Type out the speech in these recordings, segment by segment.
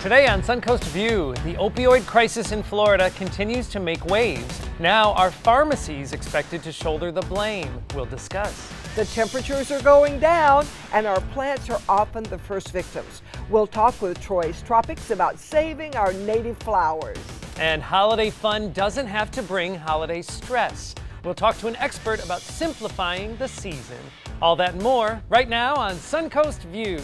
Today on Suncoast View, the opioid crisis in Florida continues to make waves. Now, are pharmacies expected to shoulder the blame? We'll discuss. The temperatures are going down, and our plants are often the first victims. We'll talk with Troy's Tropics about saving our native flowers. And holiday fun doesn't have to bring holiday stress. We'll talk to an expert about simplifying the season. All that and more right now on Suncoast View.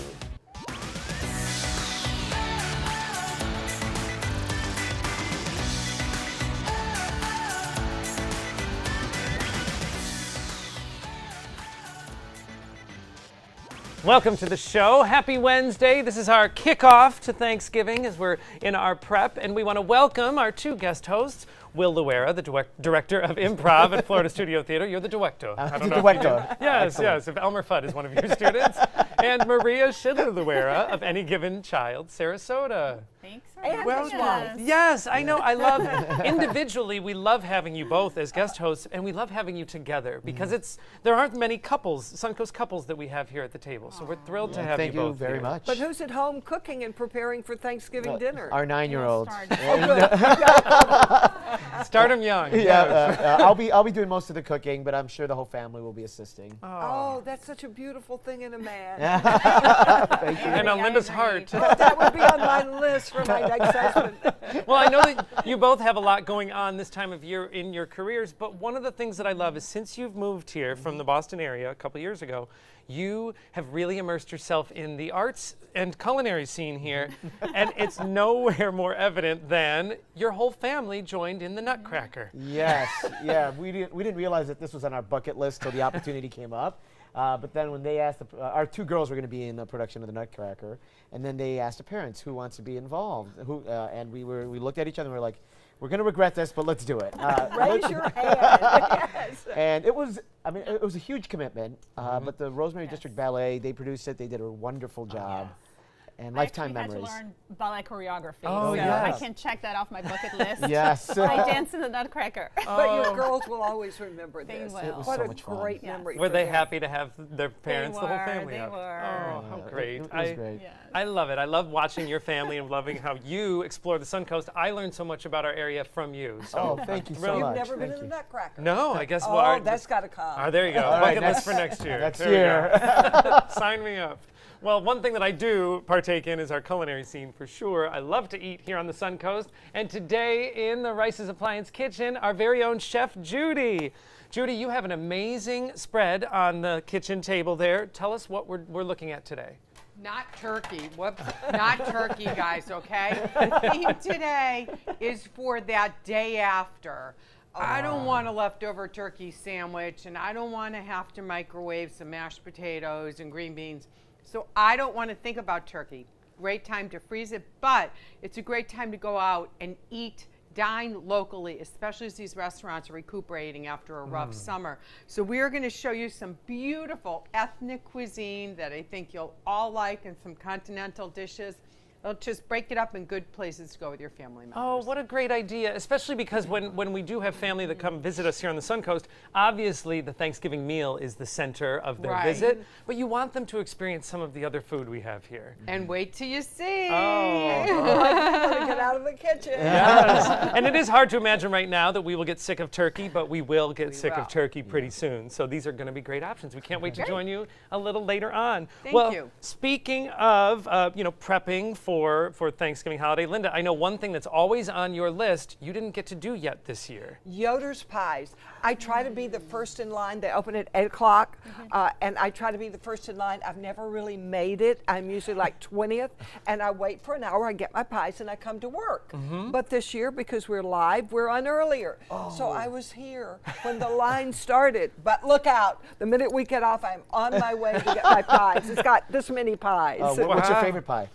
Welcome to the show. Happy Wednesday. This is our kickoff to Thanksgiving as we're in our prep, and we want to welcome our two guest hosts, Will Luera, the director of improv at Florida Studio Theater. You're the director. I don't know. Director. Yes, yes. If Elmer Fudd is one of your students. And Maria Schindler Luera of Any Given Child, Sarasota. Thanks for And having his us. wife. Yes, I know. I love, individually, we love having you both as guest hosts, and we love having you together because there aren't many couples, Suncoast couples that we have here at the table. So we're thrilled to have Thank you you both very here. much. But who's at home cooking and preparing for Thanksgiving dinner? Our 9-year-old. Start them young. I'll be doing most of the cooking, but I'm sure the whole family will be assisting. Oh, that's such a beautiful thing in a man. Thank you. And on Linda's heart. Oh, that would be on my list for my next husband. Well, I know that you both have a lot going on this time of year in your careers, but one of the things that I love is since you've moved here from the Boston area a couple years ago, you have really immersed yourself in the arts and culinary scene here, and it's nowhere more evident than your whole family joined in the Nutcracker. Yes, yeah. We didn't realize that this was on our bucket list till the opportunity came up. But then when they asked, our two girls were going to be in the production of the Nutcracker, and then they asked the parents who wants to be involved. And we looked at each other and we were like, we're going to regret this, but let's do it. Raise your hand. Yes. And it was a huge commitment. But the Rosemary District Ballet, they produced it. They did a wonderful job. And lifetime memories. I had to learn ballet choreography, Oh, so yes. I can check that off my bucket list. Yes. I danced in the Nutcracker. But your girls will always remember They this. will. It was What so a much fun. great Yes. memory. Were for they them. happy to have their parents, the whole family They up? were. Oh, how great. It was great. Yes. I love it. I love watching your family and loving how you explore the Suncoast. I learned so much about our area from you. So Oh, thank you so thrilled. You've much. never been Thank in you. the Nutcracker? No, I guess Oh, that's got to come. there you go. All right, Bucket list for next year. Next There we year. go. Sign me up. Well, one thing that I do partake in is our culinary scene for sure. I love to eat here on the Suncoast. And today in the Rice's Appliance Kitchen, our very own Chef Judy. Judy, you have an amazing spread on the kitchen table there. Tell us what we're looking at today. Not turkey. Whoops. Not turkey, guys, okay? The theme today is for that day after. I don't want a leftover turkey sandwich, and I don't want to have to microwave some mashed potatoes and green beans. So I don't want to think about turkey. Great time to freeze it, but it's a great time to go out and eat, dine locally, especially as these restaurants are recuperating after a rough summer. So we are going to show you some beautiful ethnic cuisine that I think you'll all like, and some continental dishes. They'll just break it up in good places to go with your family members. Oh, what a great idea, especially because when we do have family that come visit us here on the Suncoast, obviously the Thanksgiving meal is the center of their Right. visit, but you want them to experience some of the other food we have here. And wait till you see. Oh. I want to get out of the kitchen. Yes. And it is hard to imagine right now that we will get sick of turkey, but we will get sick will. of turkey pretty soon. So these are going to be great options. We can't wait to join you a little later on. Thank well, you. Speaking of prepping for Thanksgiving holiday, Linda, I know one thing that's always on your list you didn't get to do yet this year. Yoder's pies. I try to be the first in line. They open at 8 o'clock, and I try to be the first in line. I've never really made it. I'm usually like 20th, and I wait for an hour. I get my pies, and I come to work. But this year, because we're live, we're on earlier. So I was here when the line started. But look out. The minute we get off, I'm on my way to get my pies. It's got this many pies. What's your favorite pie?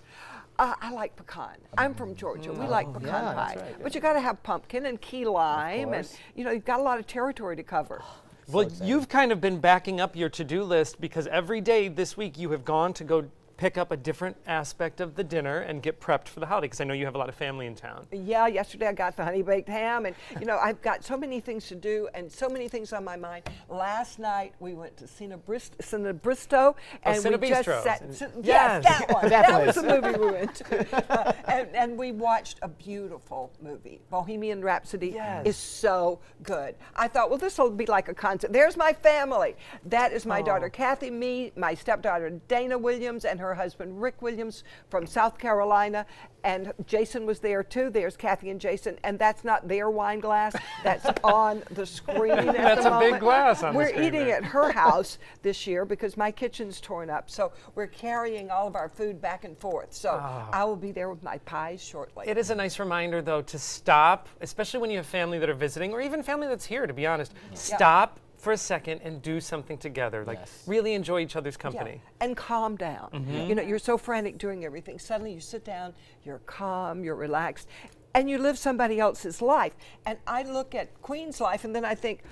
I like pecan. I'm from Georgia. We like pecan yeah, pie. that's right. But you got to have pumpkin and key lime, and course. you've got a lot of territory to cover. Well, exciting. you've kind of been backing up your to-do list because every day this week you have gone to go pick up a different aspect of the dinner and get prepped for the holiday? Because I know you have a lot of family in town. Yeah, yesterday I got the honey baked ham, and I've got so many things to do and so many things on my mind. Last night we went to Cinebristo, and we just Cinebistro. sat. Yes. That one. That That was place. the movie we went to, and we watched a beautiful movie. Bohemian Rhapsody Yes. is so good. I thought, well, this will be like a concert. There's my family. That is my daughter Kathy, me, my stepdaughter Dana Williams, and her husband Rick Williams from South Carolina. And Jason was there too. There's Kathy and Jason, and that's not their wine glass. That's on the screen. At That's the a big moment. glass on the We're screen eating there. at her house this year because my kitchen's torn up. So we're carrying all of our food back and forth. So I will be there with my pies shortly. It is a nice reminder, though, to stop, especially when you have family that are visiting, or even family that's here, to be honest. Stop for a second and do something together. Like, Yes. really enjoy each other's Yeah, company. and calm down. You're so frantic doing everything. Suddenly you sit down, you're calm, you're relaxed, and you live somebody else's life. And I look at Queen's life and then I think,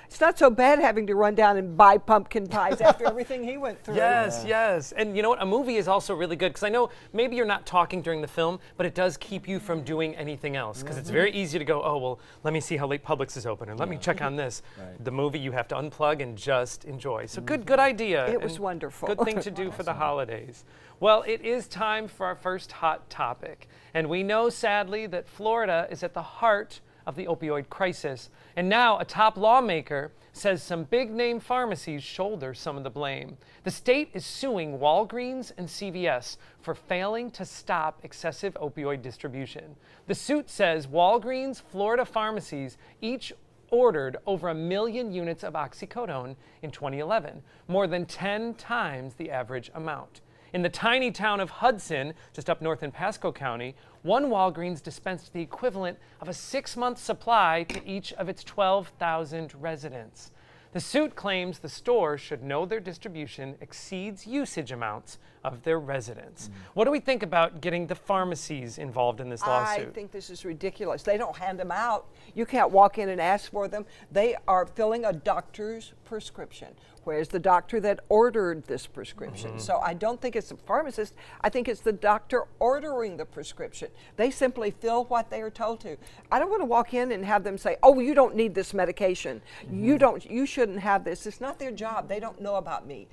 it's not so bad having to run down and buy pumpkin pies after everything he went through. Yes, yes. And you know what? A movie is also really good because I know maybe you're not talking during the film, but it does keep you from doing anything else because it's very easy to go, oh, well, let me see how late Publix is open or let me check on this. The movie you have to unplug and just enjoy. So good idea. It was and wonderful. Good thing to do for the holidays. Well, it is time for our first hot topic. And we know, sadly, that Florida is at the heart of the opioid crisis. And now a top lawmaker says some big-name pharmacies shoulder some of the blame. The state is suing Walgreens and CVS for failing to stop excessive opioid distribution. The suit says Walgreens, Florida pharmacies each ordered over 1 million units of oxycodone in 2011, more than 10 times the average amount. In the tiny town of Hudson, just up north in Pasco County, one Walgreens dispensed the equivalent of a 6-month supply to each of its 12,000 residents. The suit claims the store should know their distribution exceeds usage amounts of their residents. What do we think about getting the pharmacies involved in this lawsuit? I think this is ridiculous. They don't hand them out. You can't walk in and ask for them. They are filling a doctor's prescription. Where's the doctor that ordered this prescription? So I don't think it's the pharmacist. I think it's the doctor ordering the prescription. They simply fill what they are told to. I don't want to walk in and have them say, "Oh, you don't need this medication. You shouldn't have this." It's not their job. They don't know about me.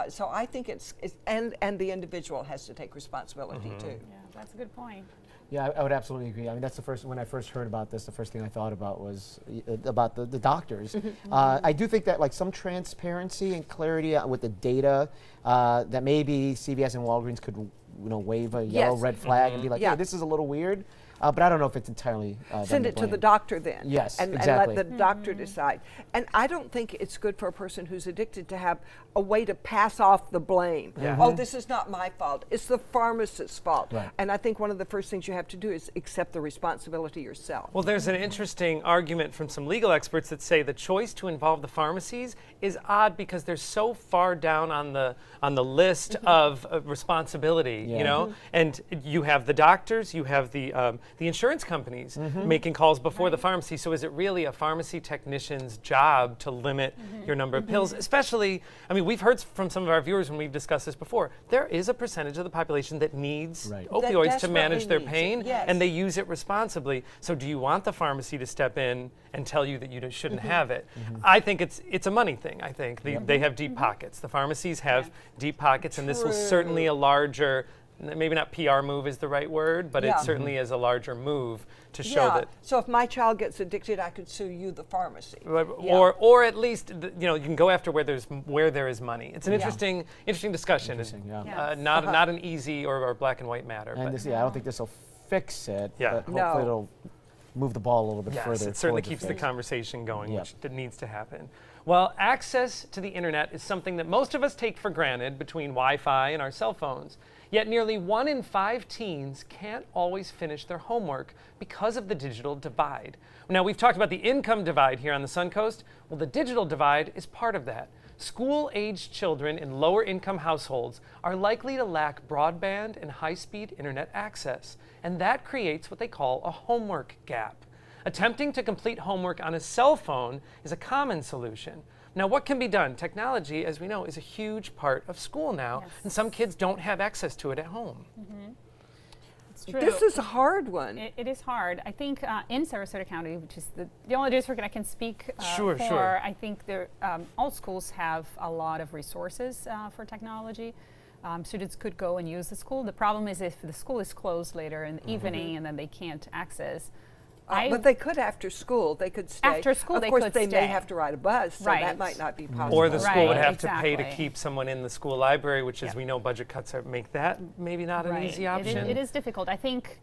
So I think it's and the individual has to take responsibility too. Yeah, that's a good point. Yeah, I would absolutely agree. I mean, that's when I first heard about this, the first thing I thought about was about the doctors. I do think that like some transparency and clarity with the data, that maybe CVS and Walgreens could wave a yellow Yes. red flag and be like, Yeah. hey, this is a little weird. But I don't know if it's entirely Send them it to the blame. doctor then. Yes, and exactly. let the doctor decide. And I don't think it's good for a person who's addicted to have a way to pass off the blame. Oh, this is not my fault. It's the pharmacist's fault. Right. And I think one of the first things you have to do is accept the responsibility yourself. Well, there's an interesting argument from some legal experts that say the choice to involve the pharmacies is odd because they're so far down on the list of responsibility, you know? And you have the doctors, you have the insurance companies making calls before the pharmacy. So is it really a pharmacy technician's job to limit your number of pills? Especially, I mean, we've heard from some of our viewers when we've discussed this before, there is a percentage of the population that needs opioids to manage their desperately needs pain, it, yes. and they use it responsibly. So do you want the pharmacy to step in and tell you that you shouldn't have it? I think it's a money thing, I think. They have deep pockets. The pharmacies have deep pockets, and this will certainly a larger, maybe not PR move is the right word, but it certainly is a larger move to show that. So if my child gets addicted, I could sue you, the pharmacy. Or at least you can go after where there is money. It's an interesting discussion. Yeah. Not an easy or black and white matter. And but this, I don't think this will fix it. Yeah. But hopefully No. it'll move the ball a little bit yes, further. it certainly towards keeps a the fix. conversation going, Yep. which that needs to happen. Well, access to the internet is something that most of us take for granted between Wi-Fi and our cell phones. Yet nearly 1 in 5 teens can't always finish their homework because of the digital divide. Now, we've talked about the income divide here on the Suncoast. Well, the digital divide is part of that. School-aged children in lower-income households are likely to lack broadband and high-speed internet access, and that creates what they call a homework gap. Attempting to complete homework on a cell phone is a common solution. Now, what can be done? Technology, as we know, is a huge part of school now, and some kids don't have access to it at home. It's true. This is a hard one. It is hard. I think in Sarasota County, which is the only district I can speak Sure, for, sure. I think all schools have a lot of resources for technology. Students could go and use the school. The problem is if the school is closed later in the evening and then they can't access. But they could after school. They could stay. After school, of they course, could they stay. may have to ride a bus, so Right. that might not be possible. Or the school would Right, have to pay to exactly. keep someone in the school library, which, as we know, budget cuts make that maybe not an easy option. It is difficult. I think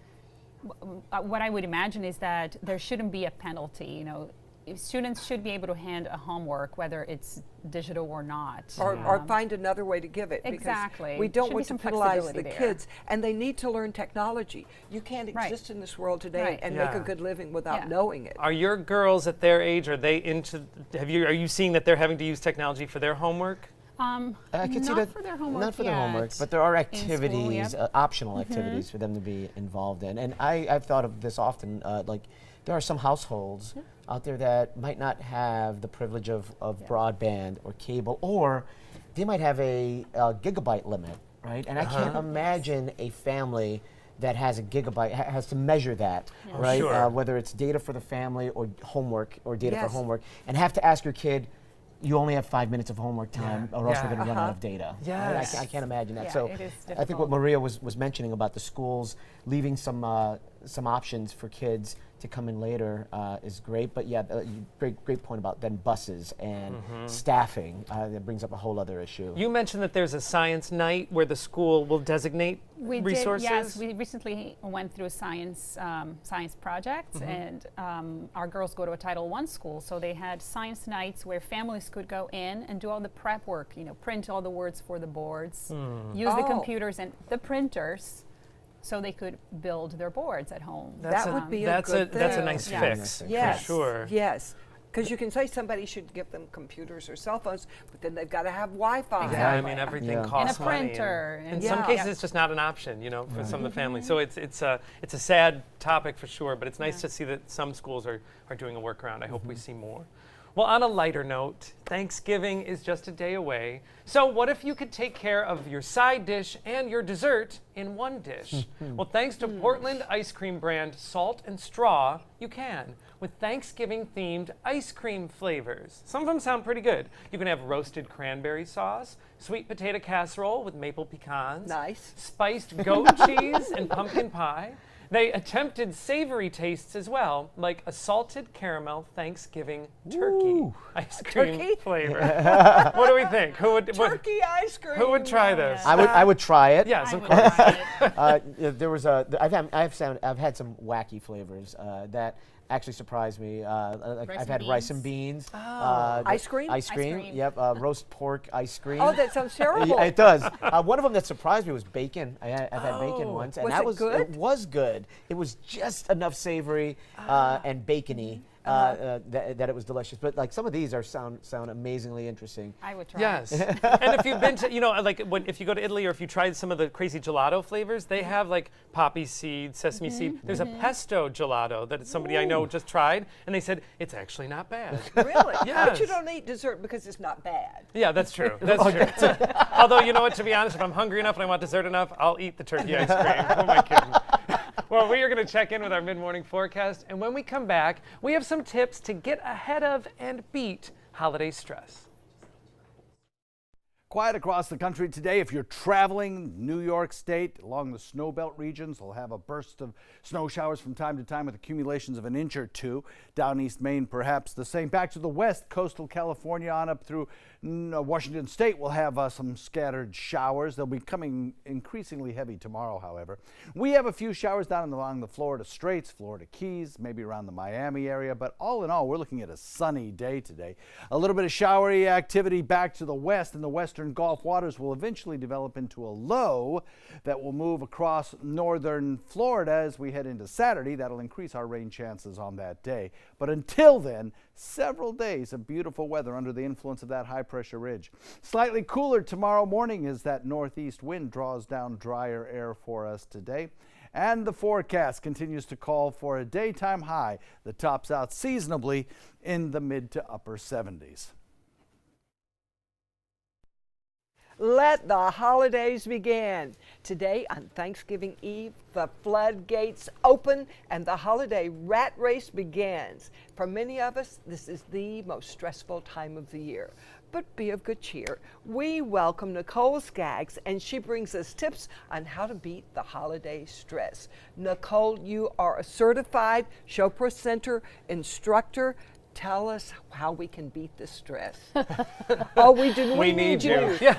what I would imagine is that there shouldn't be a penalty. You know, if students should be able to hand a homework, whether it's digital or not. Or find another way to give it. because Exactly. We don't Should be want to some penalize the flexibility there. kids, and they need to learn technology. You can't Right. exist in this world today Right. and make Yeah. a good living without Yeah. knowing it. Are your girls at their age, are they into, are you seeing that they're having to use technology for their homework? I could see not that for their homework not for their homework, yet. but there are In school, activities, yep. optional activities for them to be involved in. And I've thought of this often. Like, there are some households out there that might not have the privilege of broadband or cable, or they might have a gigabyte limit, right? And I can't imagine a family that has a gigabyte has to measure that, right? Sure. Whether it's data for the family or homework or data for Yes. homework, and have to ask your kid, you only have 5 minutes of homework time, or else we're Yeah. going to run out of data. Right? Yes. I can't imagine that. Yeah, So it is I think what difficult. Maria was mentioning about the schools leaving some options for kids to come in later is great. But yeah, great point about then buses and staffing. That brings up a whole other issue. You mentioned that there's a science night where the school will designate We resources. did, yes. We recently went through a science project, and our girls go to a Title I school, so they had science nights where families could go in and do all the prep work. You know, print all the words for the boards, use the Oh. computers and the printers, so they could build their boards at home. That would be a that's good that's a thing. nice Yeah. fix Yes. for sure. Yes. Because you can say somebody should give them computers or cell phones, but then they've got to have Wi-Fi. Yeah, I Exactly. mean everything Yeah. costs And a money. printer, In and some Yeah. cases, it's just not an option, you know, for some of the families. So it's a sad topic for sure, but it's nice to see that some schools are doing a workaround. I hope we see more. Well, on a lighter note, Thanksgiving is just a day away. So what if you could take care of your side dish and your dessert in one dish? Well, thanks to Portland ice cream brand Salt and Straw, you can, with Thanksgiving-themed ice cream flavors. Some of them sound pretty good. You can have roasted cranberry sauce, sweet potato casserole with maple pecans, Nice. spiced goat cheese and pumpkin pie. They attempted savory tastes as well, like a salted caramel Thanksgiving turkey ice cream Turkey? flavor. What do we think? Turkey ice cream. Who would try this? I would try it. Yes, I of would course. try it. There was I've had some wacky flavors that actually surprised me. Like Rice I've and had rice and beans? beans. Ice cream? Ice Ice cream. cream. Yep. Roast pork ice cream. Oh, that sounds terrible. Yeah, it does. One of them that surprised me was bacon. I've had bacon once, and Was that it was good? It was good. It was just enough savory and bacony that it was delicious. But like some of these sound amazingly interesting. I would try Yes. it. And if you've been to, like if you go to Italy or if you tried some of the crazy gelato flavors, they have like poppy seed, sesame seed. There's a pesto gelato that somebody I know just tried, and they said it's actually not bad. Really? Yes. But you don't eat dessert because it's not bad. Yeah, that's true. That's true. Although, you know what, to be honest, if I'm hungry enough and I want dessert enough, I'll eat the turkey ice cream. Who am I kidding? Well, we are going to check in with our mid-morning forecast, and when we come back, we have some tips to get ahead of and beat holiday stress. Quiet across the country today. If you're traveling New York State along the snow belt regions, we'll have a burst of snow showers from time to time with accumulations of an inch or two. Down East Maine, perhaps the same. Back to the west, coastal California on up through Washington State, we'll have some scattered showers. They'll be coming increasingly heavy tomorrow, however. We have a few showers down along the Florida Straits, Florida Keys, maybe around the Miami area, but all in all, we're looking at a sunny day today. A little bit of showery activity back to the west, and the western Gulf waters will eventually develop into a low that will move across northern Florida as we head into Saturday. That'll increase our rain chances on that day. But until then, several days of beautiful weather under the influence of that high pressure ridge. Slightly cooler tomorrow morning as that northeast wind draws down drier air for us today. And the forecast continues to call for a daytime high that tops out seasonably in the mid to upper 70s. Let the holidays begin. Today on Thanksgiving Eve, the floodgates open and the holiday rat race begins. For many of us, this is the most stressful time of the year. But be of good cheer. We welcome Nicole Skaggs, and she brings us tips on how to beat the holiday stress. Nicole, you are a certified show presenter instructor. Tell us how we can beat the stress. Oh, we do. We need you. Yes.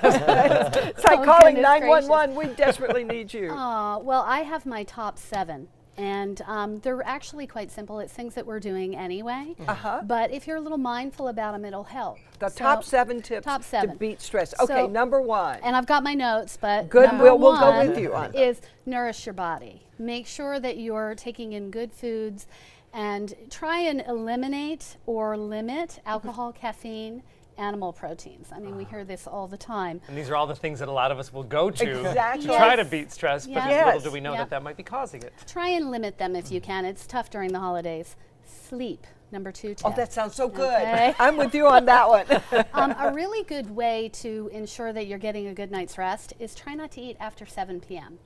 It's like calling 911. We desperately need you. Well, I have my top 7. And they're actually quite simple. It's things that we're doing anyway. But if you're a little mindful about them, it'll help. The top 7 tips to beat stress. Okay, So, number 1. And I've got my notes, but Good, number we'll go one with you on that. is nourish your body. Make sure that you're taking in good foods and try and eliminate or limit alcohol, caffeine, animal proteins. I mean, we hear this all the time. And these are all the things that a lot of us will go to Exactly. to try to beat stress, but Yes. little do we know Yep. that that might be causing it. Try and limit them if you can. It's tough during the holidays. Sleep, number 2 tip. Oh, that sounds so good. Okay. I'm with you on that one. A really good way to ensure that you're getting a good night's rest is try not to eat after 7 p.m.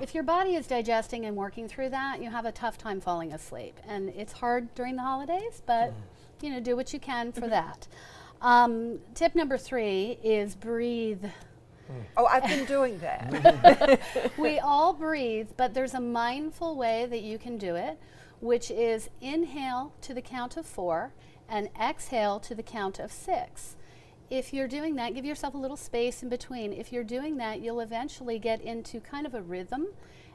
If your body is digesting and working through that, you have a tough time falling asleep. And it's hard during the holidays, but you know, do what you can for that. Tip number 3 is breathe. Oh, I've been doing that. We all breathe, but there's a mindful way that you can do it, which is inhale to the count of 4 and exhale to the count of 6. If you're doing that, give yourself a little space in between. If you're doing that, you'll eventually get into kind of a rhythm,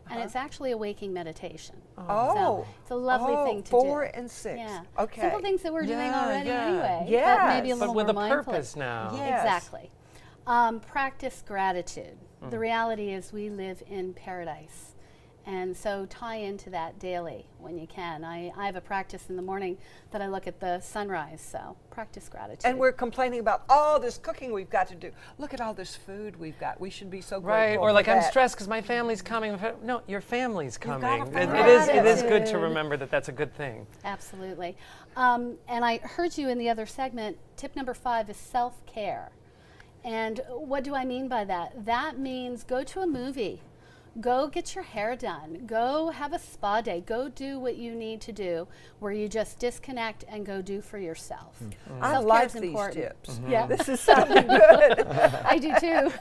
and it's actually a waking meditation. So it's a lovely thing to do. 4 and 6. Yeah. Okay. Simple things that we're doing already anyway. Yes. But maybe a little But with more a mindfully. purpose now. Yes. Exactly. Practice gratitude. The reality is we live in paradise. And so tie into that daily when you can. I have a practice in the morning that I look at the sunrise, so practice gratitude. And we're complaining about all this cooking we've got to do. Look at all this food we've got. We should be so Right, grateful or like for I'm that. stressed because my family's coming. No, your family's gotta coming. find It is good to gratitude. remember that that's a good thing. Absolutely. And I heard you in the other segment, tip number 5 is self-care. And what do I mean by that? That means go to a movie. Go get your hair done. Go have a spa day. Go do what you need to do where you just disconnect and go do for yourself. I Self-care like is these important. tips. Yeah. This is sounding good. I do too.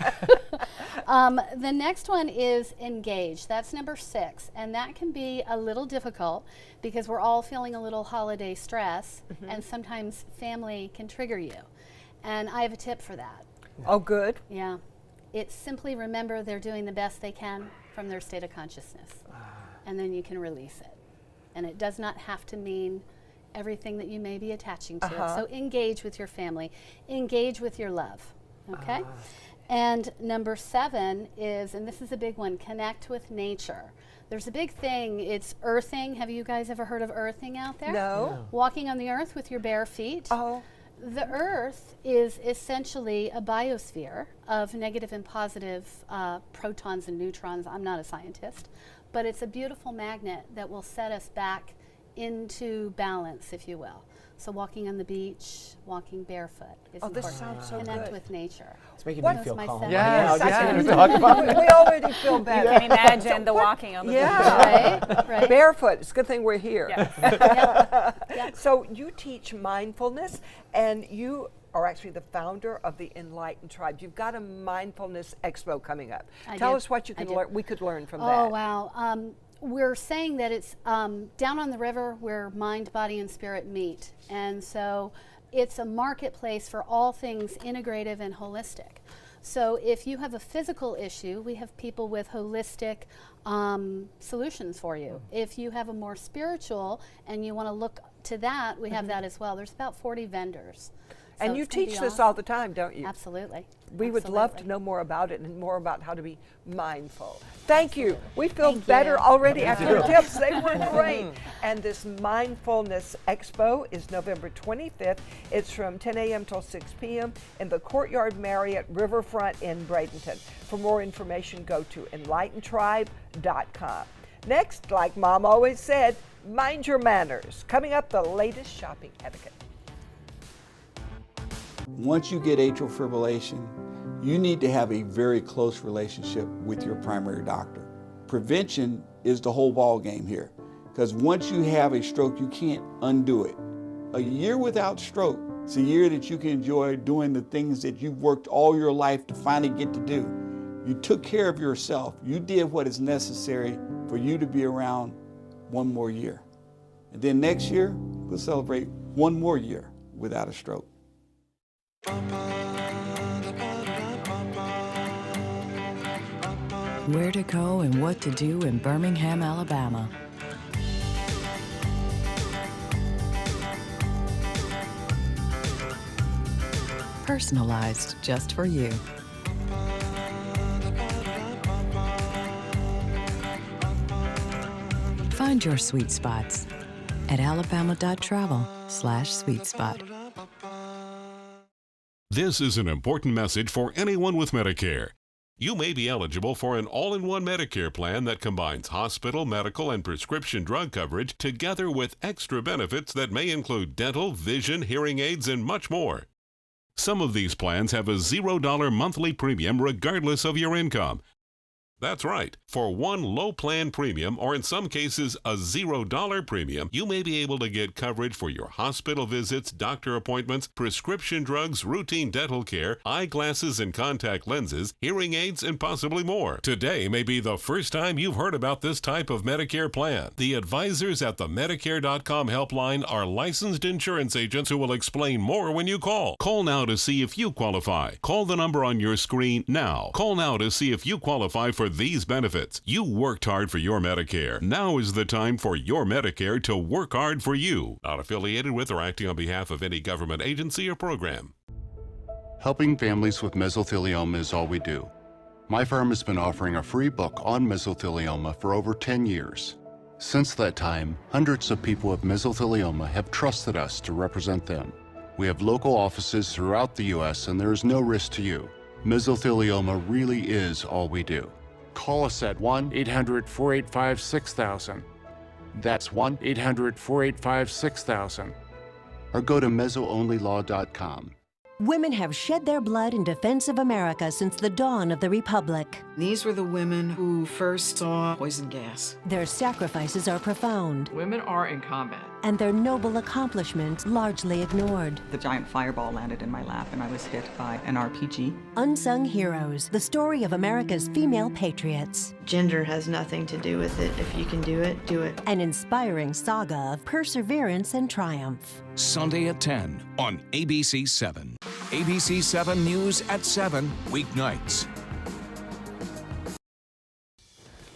The next one is engage. That's number 6. And that can be a little difficult because we're all feeling a little holiday stress and sometimes family can trigger you. And I have a tip for that. Oh, good. Yeah. It's simply remember they're doing the best they can from their state of consciousness. And then you can release it. And it does not have to mean everything that you may be attaching to it. So engage with your family. Engage with your love. Okay? And number 7 is, and this is a big one, connect with nature. There's a big thing, it's earthing. Have you guys ever heard of earthing out there? No. Walking on the earth with your bare feet. Oh. The earth is essentially a biosphere of negative and positive protons and neutrons. I'm not a scientist, but it's a beautiful magnet that will set us back into balance, if you will. So walking on the beach, walking barefoot is Oh, this important. sounds so Connect good. with nature. It's making What? me feel That's my calm. seven. Yes, Now, yes. just to talk about it. We already feel better. Can imagine the walking on the Yeah. Right? Barefoot. It's a good thing we're here. Yep. So you teach mindfulness, and you are actually the founder of the Enlightened Tribe. You've got a mindfulness expo coming up. I Tell do. us what you I can do. learn. We could learn from Oh, that. wow. We're saying that it's down on the river where mind, body, and spirit meet. And so it's a marketplace for all things integrative and holistic. So if you have a physical issue, we have people with holistic solutions for you. If you have a more spiritual and you want to look to that, we have that as well. There's about 40 vendors. So And you it's gonna teach be this awesome. all the time, don't you? Absolutely. We would love to Absolutely. know more about it and more about how to be mindful. Thank you. We feel Thank better you. already after your tips. They were great. And this Mindfulness Expo is November 25th. It's from 10 a.m. till 6 p.m. in the Courtyard Marriott Riverfront in Bradenton. For more information, go to enlightenedtribe.com. Next, like Mom always said, mind your manners. Coming up, the latest shopping etiquette. Once you get atrial fibrillation, you need to have a very close relationship with your primary doctor. Prevention is the whole ball game here, because once you have a stroke, you can't undo it. A year without stroke, it's a year that you can enjoy doing the things that you've worked all your life to finally get to do. You took care of yourself. You did what is necessary for you to be around one more year. And then next year, we'll celebrate one more year without a stroke. Where to go and what to do in Birmingham, Alabama. Personalized just for you. Find your sweet spots at alabama.travel/sweetspot. This is an important message for anyone with Medicare. You may be eligible for an all-in-one Medicare plan that combines hospital, medical, and prescription drug coverage together with extra benefits that may include dental, vision, hearing aids, and much more. Some of these plans have a $0 monthly premium regardless of your income. That's right. For one low plan premium, or in some cases a $0 premium, you may be able to get coverage for your hospital visits, doctor appointments, prescription drugs, routine dental care, eyeglasses and contact lenses, hearing aids, and possibly more. Today may be the first time you've heard about this type of Medicare plan. The advisors at the Medicare.com helpline are licensed insurance agents who will explain more when you call. Call now to see if you qualify. Call the number on your screen now. Call now to see if you qualify for these benefits. You worked hard for your Medicare. Now is the time for your Medicare to work hard for you. Not affiliated with or acting on behalf of any government agency or program. Helping families with mesothelioma is all we do. My firm has been offering a free book on mesothelioma for over 10 years. Since that time, hundreds of people with mesothelioma have trusted us to represent them. We have local offices throughout the U.S. and there is no risk to you. Mesothelioma really is all we do. Call us at 1-800-485-6000. That's 1-800-485-6000. Or go to mesoonlylaw.com. Women have shed their blood in defense of America since the dawn of the Republic. These were the women who first saw poison gas. Their sacrifices are profound. Women are in combat. And their noble accomplishments largely ignored. The giant fireball landed in my lap and I was hit by an RPG. Unsung Heroes, the story of America's female patriots. Gender has nothing to do with it. If you can do it, do it. An inspiring saga of perseverance and triumph. Sunday at 10 on ABC 7. ABC 7 News at 7, weeknights.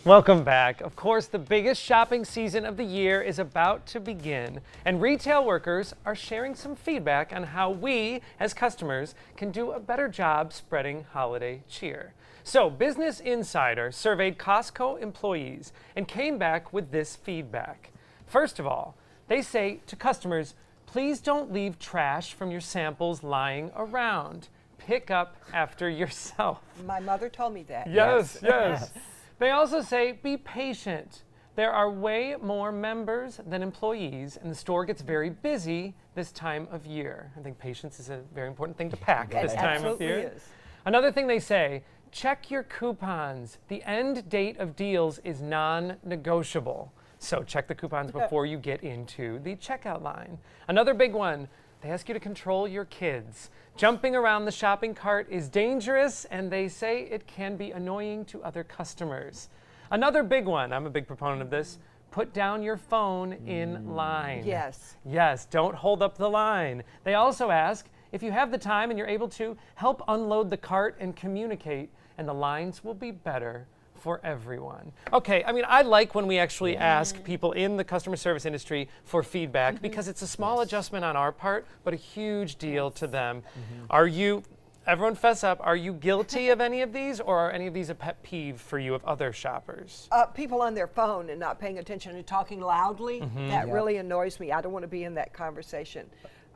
Welcome back. Of course, the biggest shopping season of the year is about to begin, and retail workers are sharing some feedback on how we, as customers, can do a better job spreading holiday cheer. So, Business Insider surveyed Costco employees and came back with this feedback. First of all, they say to customers, please don't leave trash from your samples lying around. Pick up after yourself. My mother told me that. Yes, yes. They also say, be patient. There are way more members than employees, and the store gets very busy this time of year. I think patience is a very important thing to pack this time of year. Is. Another thing they say, check your coupons. The end date of deals is non-negotiable. So check the coupons before you get into the checkout line. Another big one, they ask you to control your kids. Jumping around the shopping cart is dangerous, and they say it can be annoying to other customers. Another big one, I'm a big proponent of this, put down your phone in line. Yes. Yes, don't hold up the line. They also ask, if you have the time and you're able to, help unload the cart and communicate, and the lines will be better for everyone. Okay, I mean, I like when we actually ask people in the customer service industry for feedback because it's a small adjustment on our part, but a huge deal to them. Are you, everyone fess up, are you guilty of any of these, or are any of these a pet peeve for you of other shoppers? People on their phone and not paying attention and talking loudly, that really annoys me. I don't want to be in that conversation.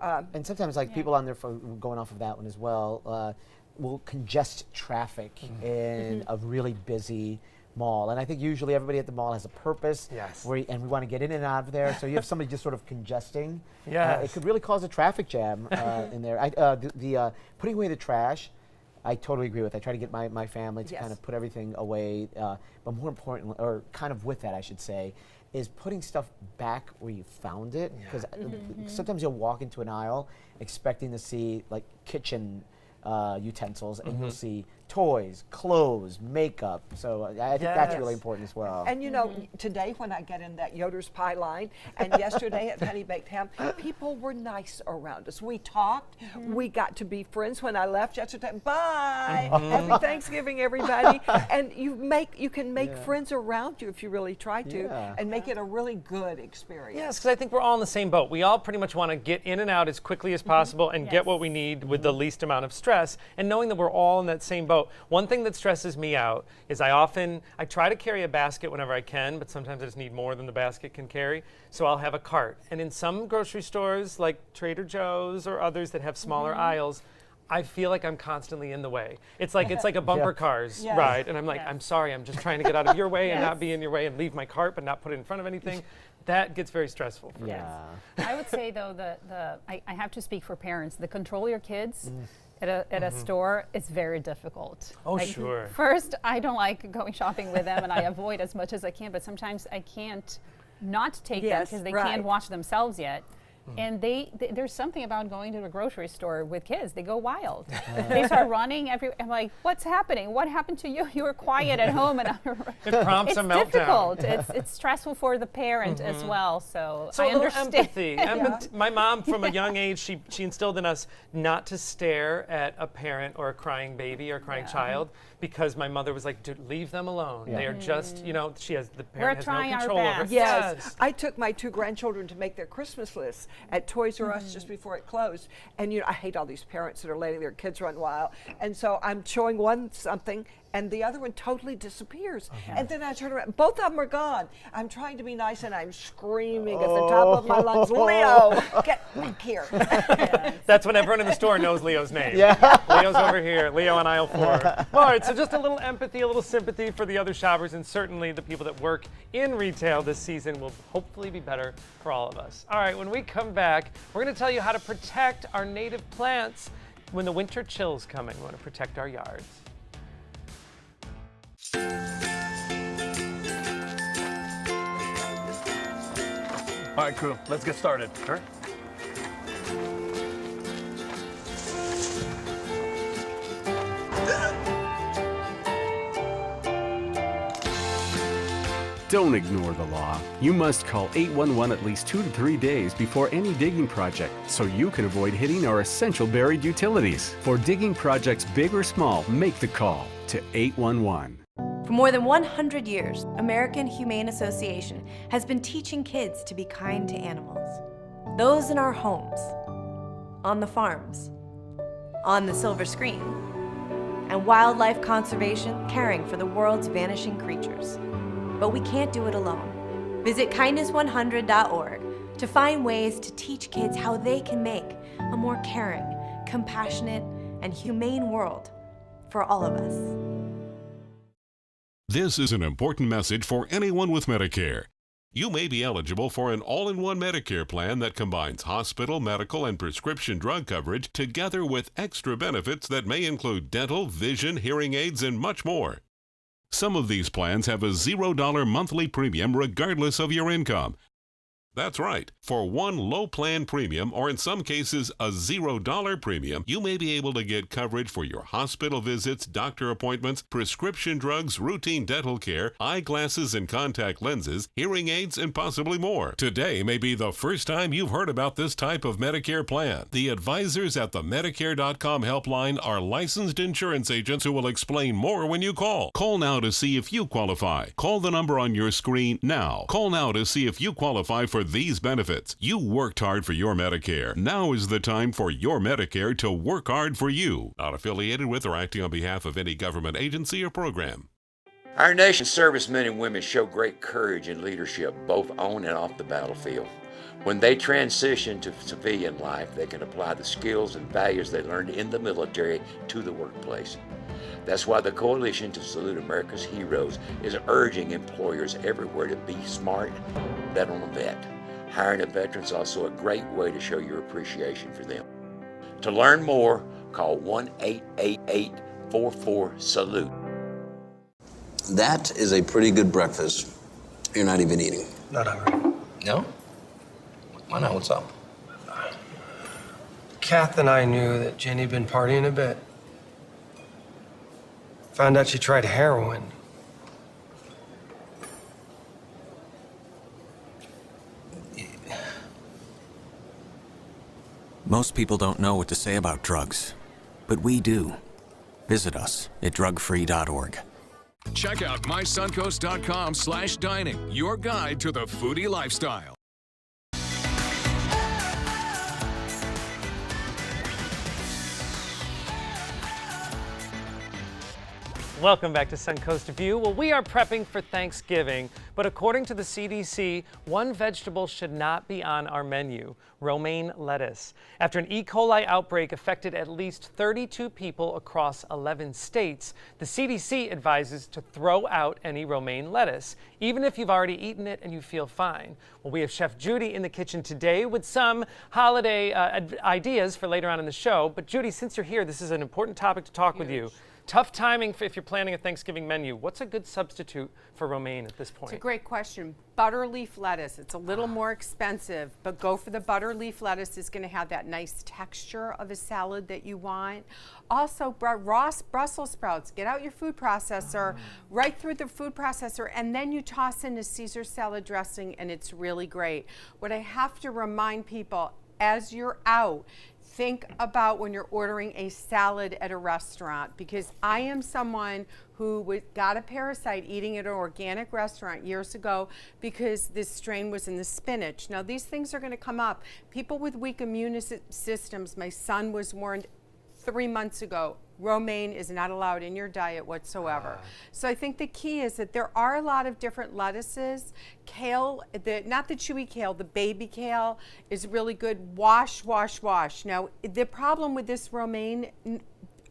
And sometimes like people on their phone, going off of that one as well, will congest traffic in a really busy mall. And I think usually everybody at the mall has a purpose, and we want to get in and out of there. So you have somebody just sort of congesting. It could really cause a traffic jam in there. Putting away the trash, I totally agree with. I try to get my family to kind of put everything away, but more importantly, or kind of with that, I should say, is putting stuff back where you found it. Because sometimes you'll walk into an aisle expecting to see like kitchen utensils, and you'll see toys, clothes, makeup. So I think that's really important as well. And you know, today when I get in that Yoder's Pie line, and yesterday at Honey Baked Ham, people were nice around us. We talked. We got to be friends. When I left yesterday, bye, happy Thanksgiving, everybody. And you can make friends around you if you really try to, and make it a really good experience. Yes, because I think we're all in the same boat. We all pretty much want to get in and out as quickly as possible and get what we need with the least amount of stress. And knowing that we're all in that same boat. One thing that stresses me out is I try to carry a basket whenever I can, but sometimes I just need more than the basket can carry. So I'll have a cart. And in some grocery stores like Trader Joe's or others that have smaller aisles, I feel like I'm constantly in the way. It's like a bumper cars ride, and I'm like, I'm sorry, I'm just trying to get out of your way and not be in your way and leave my cart but not put it in front of anything. That gets very stressful for me. I would say though, I have to speak for parents. The control your kids at a store is very difficult. Oh, sure. First, I don't like going shopping with them, and I avoid as much as I can, but sometimes I can't not take them because they can't wash themselves yet. And there's something about going to the grocery store with kids. They go wild. They start running I'm like, what's happening? What happened to you? You were quiet at home. And it prompts a meltdown. It's difficult. It's stressful for the parent as well. So I understand. Empathy. My mom, from a young age, she instilled in us not to stare at a parent or a crying baby or a crying child, because my mother was like, dude, leave them alone. They are just, the parent has no control over it. Yes. I took my 2 grandchildren to make their Christmas lists at Toys R Us just before it closed. And I hate all these parents that are letting their kids run wild. And so I'm showing one something, and the other one totally disappears. And then I turn around, both of them are gone. I'm trying to be nice, and I'm screaming at the top of my lungs, Leo, get back here. That's when everyone in the store knows Leo's name. Leo's over here, Leo on aisle 4. All right, so just a little empathy, a little sympathy for the other shoppers, and certainly the people that work in retail this season will hopefully be better for all of us. All right, when we come back, we're going to tell you how to protect our native plants when the winter chills coming. We want to protect our yards. All right, crew, let's get started. Sure. Don't ignore the law. You must call 811 at least 2 to 3 days before any digging project so you can avoid hitting our essential buried utilities. For digging projects big or small, make the call to 811. For more than 100 years, American Humane Association has been teaching kids to be kind to animals. Those in our homes, on the farms, on the silver screen, and wildlife conservation, caring for the world's vanishing creatures. But we can't do it alone. Visit kindness100.org to find ways to teach kids how they can make a more caring, compassionate, and humane world for all of us. This is an important message for anyone with Medicare. You may be eligible for an all-in-one Medicare plan that combines hospital, medical, and prescription drug coverage together with extra benefits that may include dental, vision, hearing aids, and much more. Some of these plans have a $0 monthly premium regardless of your income. That's right. For one low plan premium, or in some cases a $0 premium, you may be able to get coverage for your hospital visits, doctor appointments, prescription drugs, routine dental care, eyeglasses and contact lenses, hearing aids, and possibly more. Today may be the first time you've heard about this type of Medicare plan. The advisors at the Medicare.com helpline are licensed insurance agents who will explain more when you call. Call now to see if you qualify. Call the number on your screen now. Call now to see if you qualify for these benefits. You worked hard for your Medicare. Now is the time for your Medicare to work hard for you. Not affiliated with or acting on behalf of any government agency or program. Our nation's servicemen and women show great courage and leadership, both on and off the battlefield. When they transition to civilian life, they can apply the skills and values they learned in the military to the workplace. That's why the Coalition to Salute America's Heroes is urging employers everywhere to be smart, bet on a vet. Hiring a veteran is also a great way to show your appreciation for them. To learn more, call 1-888 844-SALUTE. That is a pretty good breakfast. You're not even eating. Not hungry. No? Why not? What's up? Kath and I knew that Jenny had been partying a bit. Found out she tried heroin. Most people don't know what to say about drugs, but we do. Visit us at drugfree.org. Check out mysuncoast.com/dining, your guide to the foodie lifestyle. Welcome back to Suncoast View. Well, we are prepping for Thanksgiving, but according to the CDC, one vegetable should not be on our menu: romaine lettuce. After an E. coli outbreak affected at least 32 people across 11 states, the CDC advises to throw out any romaine lettuce, even if you've already eaten it and you feel fine. Well, we have Chef Judy in the kitchen today with some holiday ideas for later on in the show. But Judy, since you're here, this is an important topic to talk with you. Tough timing if you're planning a Thanksgiving menu. What's a good substitute for romaine at this point? It's a great question. Butter leaf lettuce. It's a little more expensive, but go for the butter leaf lettuce. It's going to have that nice texture of a salad that you want. Also, Brussels sprouts. Get out your food processor, right through the food processor, and then you toss in a Caesar salad dressing, and it's really great. What I have to remind people, as you're out, think about when you're ordering a salad at a restaurant, because I am someone who got a parasite eating at an organic restaurant years ago because this strain was in the spinach. Now, these things are going to come up. People with weak immune systems, my son was warned 3 months ago, romaine is not allowed in your diet whatsoever. So I think the key is that there are a lot of different lettuces. Kale, not the chewy kale, the baby kale is really good. Wash, wash, wash. Now, the problem with this romaine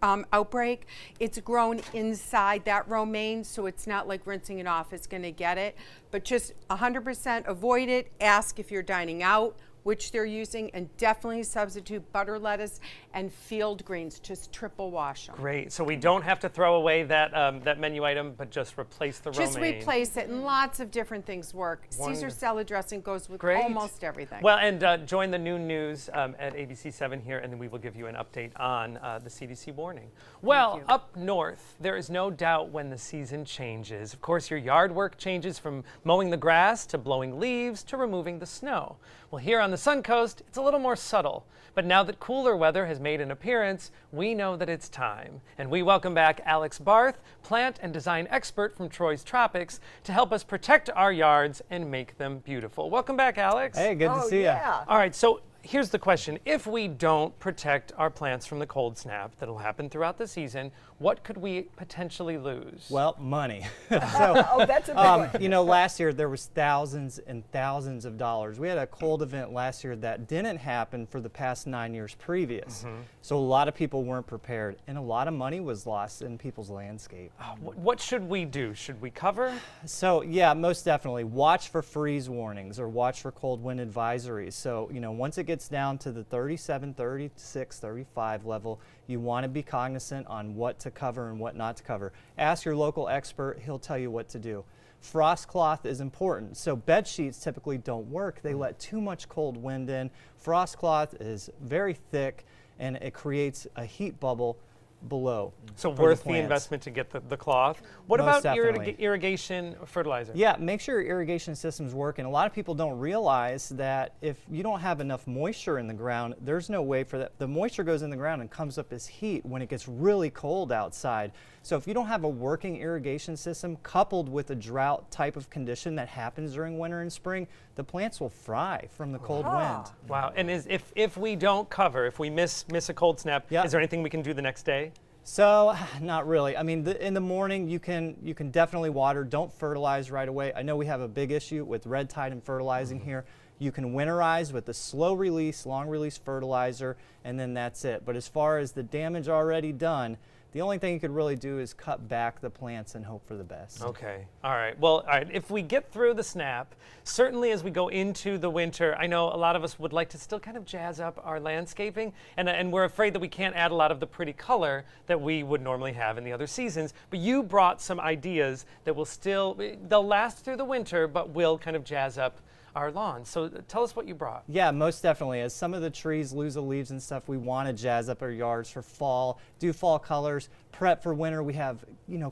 outbreak, it's grown inside that romaine, so it's not like rinsing it off is going to get it. But just 100% avoid it. Ask if you're dining out which they're using, and definitely substitute butter lettuce and field greens. Just triple wash them. Great. So we don't have to throw away that that menu item, but just replace the romaine. Just replace it, and lots of different things work. Caesar salad dressing goes with almost everything. Well, and join the noon news at ABC 7 here, and then we will give you an update on the CDC warning. Well, up north, there is no doubt when the season changes. Of course, your yard work changes from mowing the grass to blowing leaves to removing the snow. Well, here on the Suncoast, it's a little more subtle. But now that cooler weather has made an appearance, we know that it's time. And we welcome back Alex Barth, plant and design expert from Troy's Tropics, to help us protect our yards and make them beautiful. Welcome back, Alex. Hey, good to see you. All right, so here's the question. If we don't protect our plants from the cold snap that'll happen throughout the season, what could we potentially lose? Well, money. Oh, that's a big one. You know, last year there was thousands and thousands of dollars. We had a cold event last year that didn't happen for the past 9 years previous. So a lot of people weren't prepared, and a lot of money was lost in people's landscape. What should we do? Should we cover? So yeah, most definitely. Watch for freeze warnings or watch for cold wind advisories. So, you know, once it gets down to the 37, 36, 35 level, you want to be cognizant on what to cover and what not to cover. Ask your local expert, he'll tell you what to do. Frost cloth is important. So bed sheets typically don't work. They let too much cold wind in. Frost cloth is very thick and it creates a heat bubble below. So worth the investment to get the cloth. What Most about definitely. irrigation fertilizer? Yeah, make sure your irrigation system's working. A lot of people don't realize that if you don't have enough moisture in the ground, there's no way for that. The moisture goes in the ground and comes up as heat when it gets really cold outside. So if you don't have a working irrigation system coupled with a drought type of condition that happens during winter and spring, the plants will fry from the cold wind. Wow, and if we don't cover, if we miss a cold snap, is there anything we can do the next day? So, not really. I mean, in the morning, you can definitely water. Don't fertilize right away. I know we have a big issue with red tide and fertilizing here. You can winterize with the slow release, long release fertilizer, and then that's it. But as far as the damage already done, The only thing you could really do is cut back the plants and hope for the best. Okay. All right. Well, all right. If we get through the snap, certainly as we go into the winter, I know a lot of us would like to still kind of jazz up our landscaping, and we're afraid that we can't add a lot of the pretty color that we would normally have in the other seasons. But you brought some ideas that will they'll last through the winter, but will kind of jazz up our lawn. So tell us what you brought. Yeah, most definitely. As some of the trees lose the leaves and stuff, we want to jazz up our yards for fall, do fall colors, prep for winter. We have,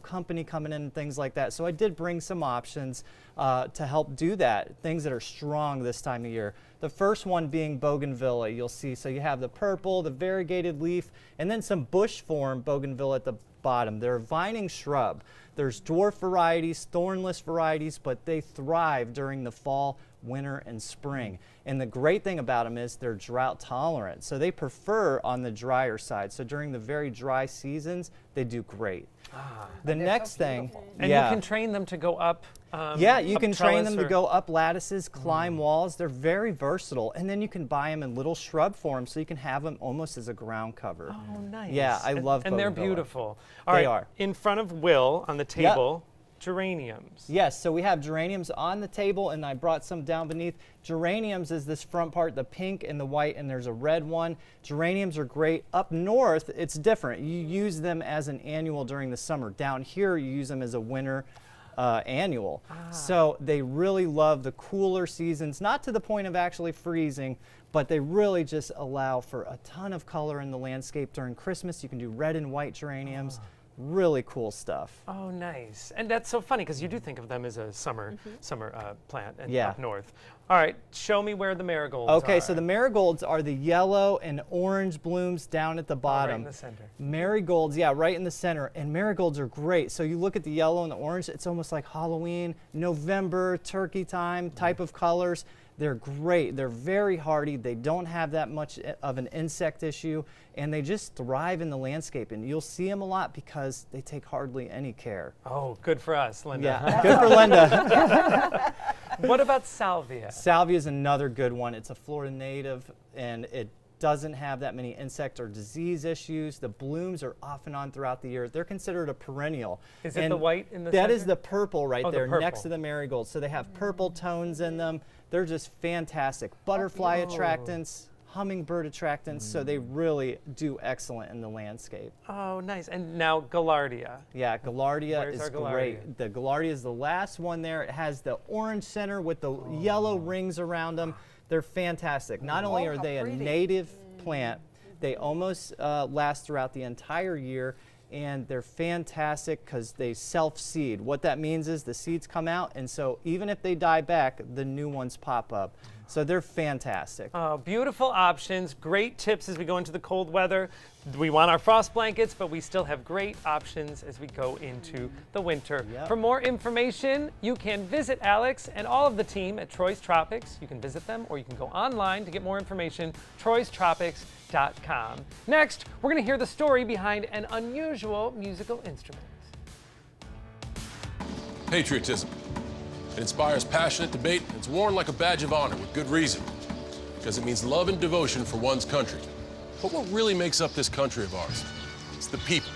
company coming in and things like that. So I did bring some options to help do that, things that are strong this time of year. The first one being bougainvillea, you'll see. So you have the purple, the variegated leaf, and then some bush form bougainvillea at the bottom. They're a vining shrub. There's dwarf varieties, thornless varieties, but they thrive during the fall, winter, and spring. And the great thing about them is they're drought tolerant. So they prefer on the drier side. So during the very dry seasons, they do great. The next thing, and you can train them to go up. Yeah, you can train them to or go up lattices, climb walls. They're very versatile, and then you can buy them in little shrub form, so you can have them almost as a ground cover. Oh, nice. Yeah, I love and they're bougainvillea. beautiful. They are. In front of Will on the table, geraniums. Yes, so we have geraniums on the table, and I brought some down beneath. Geraniums is this front part, the pink and the white, and there's a red one. Geraniums are great. Up north, it's different. You use them as an annual during the summer. Down here, you use them as a winter annual. So they really love the cooler seasons, not to the point of actually freezing, but they really just allow for a ton of color in the landscape. During Christmas, you can do red and white geraniums. Really cool stuff. Oh, nice. And that's so funny because you do think of them as a summer plant and up north. All right, show me where the marigolds are. Okay, so the marigolds are the yellow and orange blooms down at the bottom. Right in the center. Marigolds, yeah, right in the center. And marigolds are great. So you look at the yellow and the orange, it's almost like Halloween, November, turkey time type of colors. They're great. They're very hardy. They don't have that much of an insect issue, and they just thrive in the landscape. And you'll see them a lot because they take hardly any care. Oh, good for us, Linda. Yeah, good for Linda. What about salvia? Salvia is another good one. It's a Florida native, and it doesn't have that many insect or disease issues. The blooms are off and on throughout the year. They're considered a perennial. Is it the white in the center? That is the purple right there the purple. next to the marigold. So they have purple tones in them. They're just fantastic. Butterfly attractants, hummingbird attractants, so they really do excellent in the landscape. Oh, nice. And now Gaillardia. Yeah, Gaillardia Where's our is Gaillardia? great. The Gaillardia is the last one there. It has the orange center with the yellow rings around them. They're fantastic. Not only are they a native plant, they almost last throughout the entire year, and they're fantastic because they self-seed. What that means is the seeds come out, and so even if they die back, the new ones pop up. So they're fantastic. Beautiful options, great tips as we go into the cold weather. We want our frost blankets, but we still have great options as we go into the winter. Yep. For more information, you can visit Alex and all of the team at Troy's Tropics. You can visit them, or you can go online to get more information, troystropics.com. Next, we're going to hear the story behind an unusual musical instrument. Patriotism. It inspires passionate debate. It's worn like a badge of honor with good reason, because it means love and devotion for one's country. But what really makes up this country of ours? It's the people.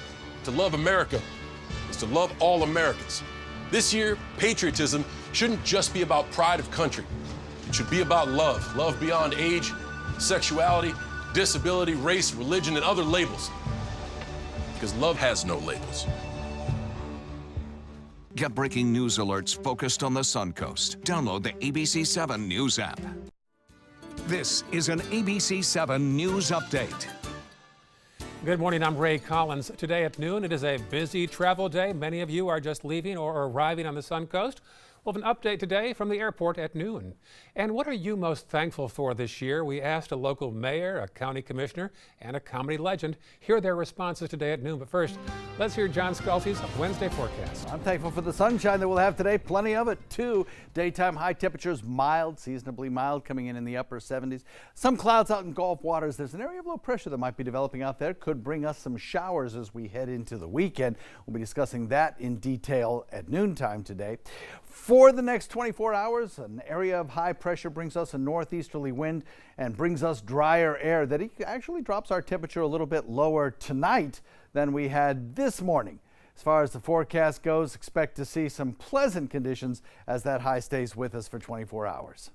To love America is to love all Americans. This year, patriotism shouldn't just be about pride of country. It should be about love. Love beyond age, sexuality, disability, race, religion, and other labels. Because love has no labels. Get breaking news alerts focused on the Suncoast. Download the ABC 7 News app. This is an ABC 7 News Update. Good morning, I'm Ray Collins. Today at noon, it is a busy travel day. Many of you are just leaving or arriving on the Suncoast. We'll have an update today from the airport at noon. And what are you most thankful for this year? We asked a local mayor, a county commissioner, and a comedy legend. Hear their responses today at noon. But first, let's hear John Scalzi's Wednesday forecast. I'm thankful for the sunshine that we'll have today. Plenty of it, too. Daytime high temperatures mild, seasonably mild, coming in the upper 70s. Some clouds out in Gulf waters. There's an area of low pressure that might be developing out there. Could bring us some showers as we head into the weekend. We'll be discussing that in detail at noontime today. For the next 24 hours, an area of high pressure brings us a northeasterly wind and brings us drier air that actually drops our temperature a little bit lower tonight than we had this morning. As far as the forecast goes, expect to see some pleasant conditions as that high stays with us for 24 hours.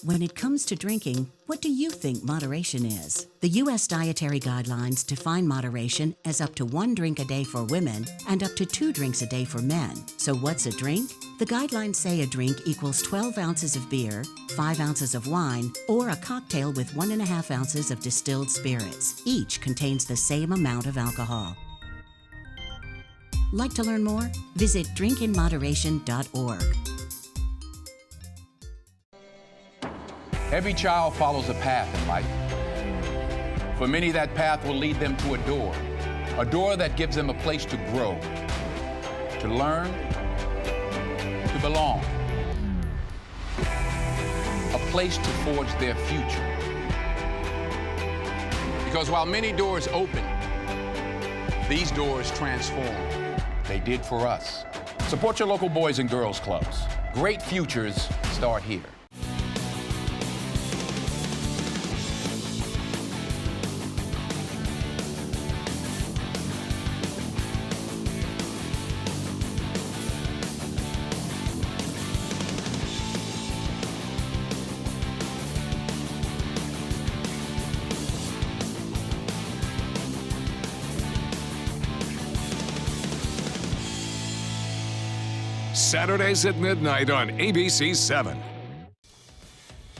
When it comes to drinking, what do you think moderation is? The U.S. Dietary Guidelines define moderation as up to 1 drink a day for women and up to 2 drinks a day for men. So what's a drink? The guidelines say a drink equals 12 ounces of beer, 5 ounces of wine, or a cocktail with 1.5 ounces of distilled spirits. Each contains the same amount of alcohol. Like to learn more? Visit drinkinmoderation.org. Every child follows a path in life. For many, that path will lead them to a door that gives them a place to grow, to learn, to belong, a place to forge their future. Because while many doors open, these doors transform. They did for us. Support your local Boys and Girls Clubs. Great futures start here. Saturdays at midnight on ABC 7.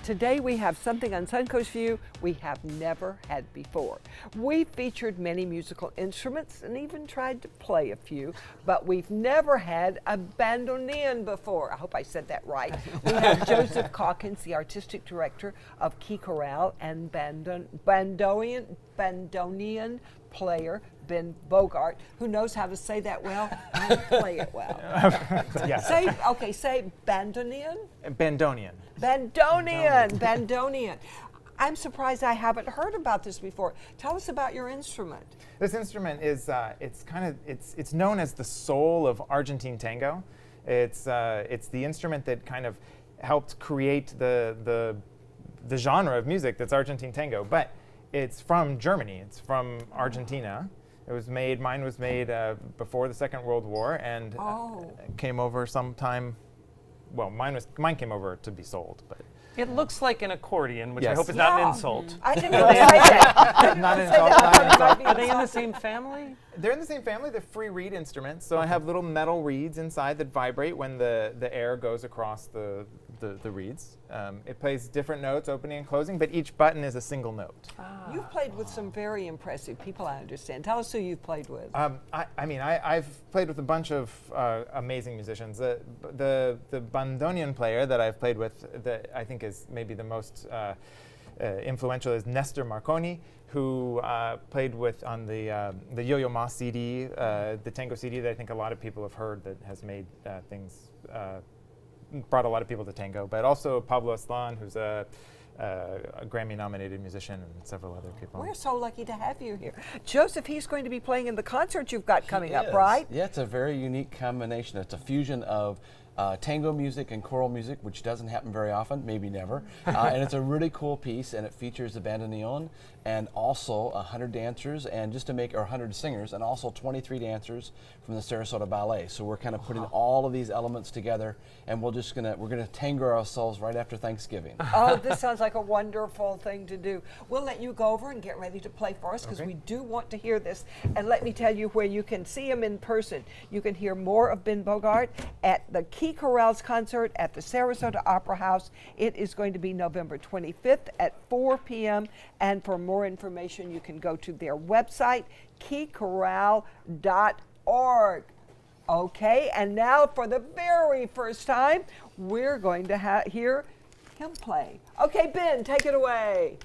Today we have something on Suncoast View we have never had before. We featured many musical instruments and even tried to play a few, but we've never had a bandoneon before. I hope I said that right. We have Joseph Calkins, the artistic director of Key Chorale, and bandoneon player Ben Bogart, who knows how to say that well and play it well. Yeah. Say bandoneon? Bandonian. Bandonian. I'm surprised I haven't heard about this before. Tell us about your instrument. This instrument is it's known as the soul of Argentine tango. It's the instrument that kind of helped create the genre of music that's Argentine tango, but it's from Germany. It's from Argentina. Mine was made before the Second World War, and came over sometime. Well, mine came over to be sold, but it looks like an accordion, which I Yes. hope is not an insult. I didn't know that. Not an insult. Not an insult. Are they in the same family? They're in the same family. They're free reed instruments. So I have little metal reeds inside that vibrate when the air goes across the reeds. It plays different notes, opening and closing, but each button is a single note. You've played with some very impressive people, I understand. Tell us who you've played with. I've played with a bunch of amazing musicians. The bandoneon player that I've played with that I think is maybe the most influential is Nestor Marconi, who played with on the Yo-Yo Ma CD, the tango CD that I think a lot of people have heard that has made things, brought a lot of people to tango, but also Pablo Aslan, who's a Grammy-nominated musician, and several other people. We're so lucky to have you here. Joseph, he's going to be playing in the concert you've got coming up, Yes. right? Yeah, it's a very unique combination. It's a fusion of tango music and choral music, which doesn't happen very often, maybe never. And it's a really cool piece, and it features the bandoneon and also 100 dancers, and just to make, or 100 singers, and also 23 dancers from the Sarasota Ballet. So we're kind of putting all of these elements together, and we're gonna tango ourselves right after Thanksgiving. Oh, this sounds like a wonderful thing to do. We'll let you go over and get ready to play for us, because we do want to hear this. And let me tell you where you can see him in person. You can hear more of Ben Bogart at the Key Chorale's concert at the Sarasota Opera House. It is going to be November 25th at 4 p.m. And for more information, you can go to their website, keychorale.org. Okay, and now for the very first time, we're going to hear him play. Okay, Ben, take it away.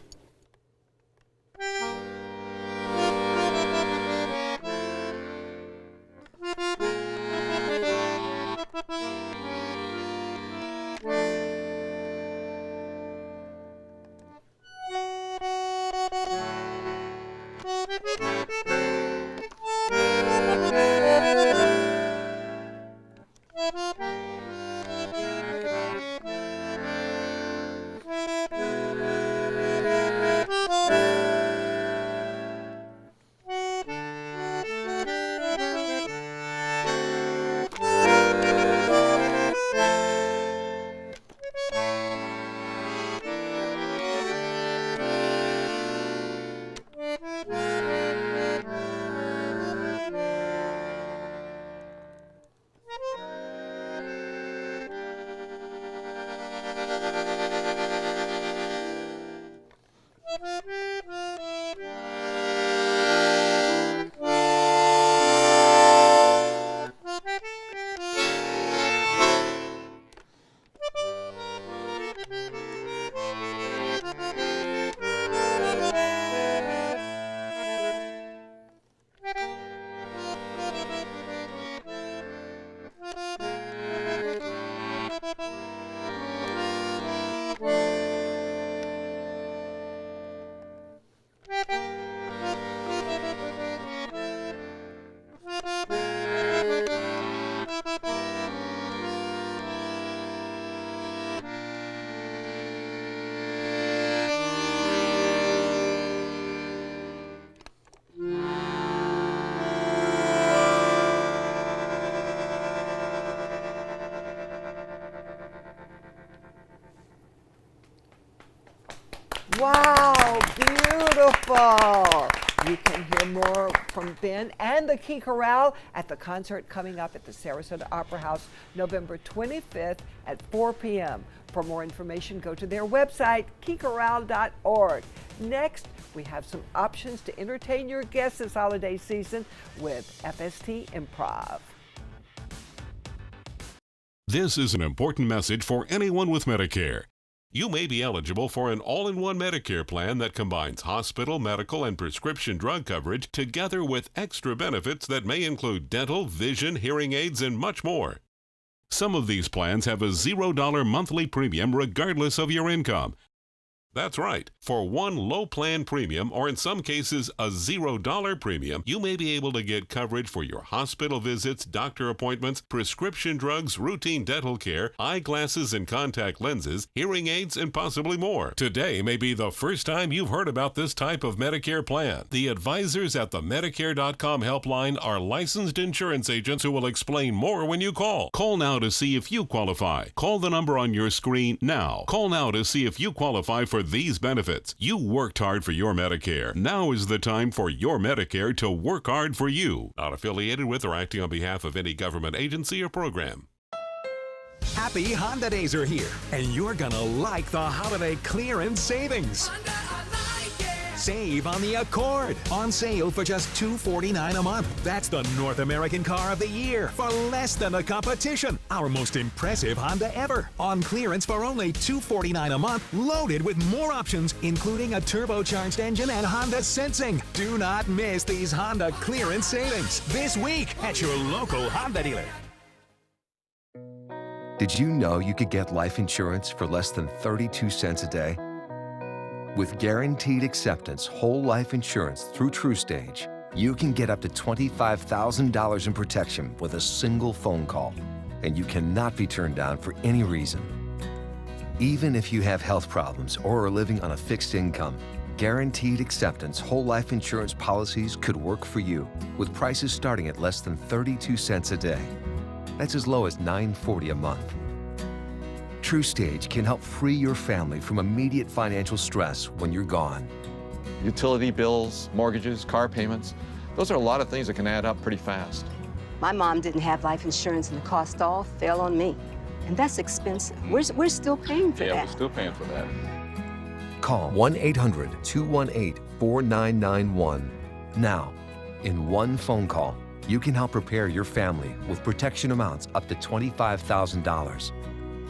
Wow, beautiful. You can hear more from Ben and the Key Chorale at the concert coming up at the Sarasota Opera House November 25th at 4 p.m. For more information, go to their website, keychorale.org. Next, we have some options to entertain your guests this holiday season with FST Improv. This is an important message for anyone with Medicare. You may be eligible for an all-in-one Medicare plan that combines hospital, medical, and prescription drug coverage together with extra benefits that may include dental, vision, hearing aids, and much more. Some of these plans have a $0 monthly premium regardless of your income. That's right. For one low plan premium, or in some cases a $0 premium, you may be able to get coverage for your hospital visits, doctor appointments, prescription drugs, routine dental care, eyeglasses and contact lenses, hearing aids, and possibly more. Today may be the first time you've heard about this type of Medicare plan. The advisors at the Medicare.com helpline are licensed insurance agents who will explain more when you call. Call now to see if you qualify. Call the number on your screen now. Call now to see if you qualify for these benefits. You worked hard for your Medicare. Now is the time for your Medicare to work hard for you. Not affiliated with or acting on behalf of any government agency or program. Happy Honda Days are here, and you're gonna like the holiday clearance savings. Save on the Accord. On sale for just $249 a month. That's the North American car of the year for less than the competition. Our most impressive Honda ever. On clearance for only $249 a month, loaded with more options, including a turbocharged engine and Honda Sensing. Do not miss these Honda clearance savings this week at your local Honda dealer. Did you know you could get life insurance for less than 32 cents a day? With guaranteed acceptance whole life insurance through TrueStage, you can get up to $25,000 in protection with a single phone call, and you cannot be turned down for any reason. Even if you have health problems or are living on a fixed income, guaranteed acceptance whole life insurance policies could work for you with prices starting at less than 32 cents a day. That's as low as $9.40 a month. TrueStage can help free your family from immediate financial stress when you're gone. Utility bills, mortgages, car payments, those are a lot of things that can add up pretty fast. My mom didn't have life insurance and the cost all fell on me. And that's expensive. We're still paying for that. Yeah, we're still paying for that. Call 1-800-218-4991. Now, in one phone call, you can help prepare your family with protection amounts up to $25,000.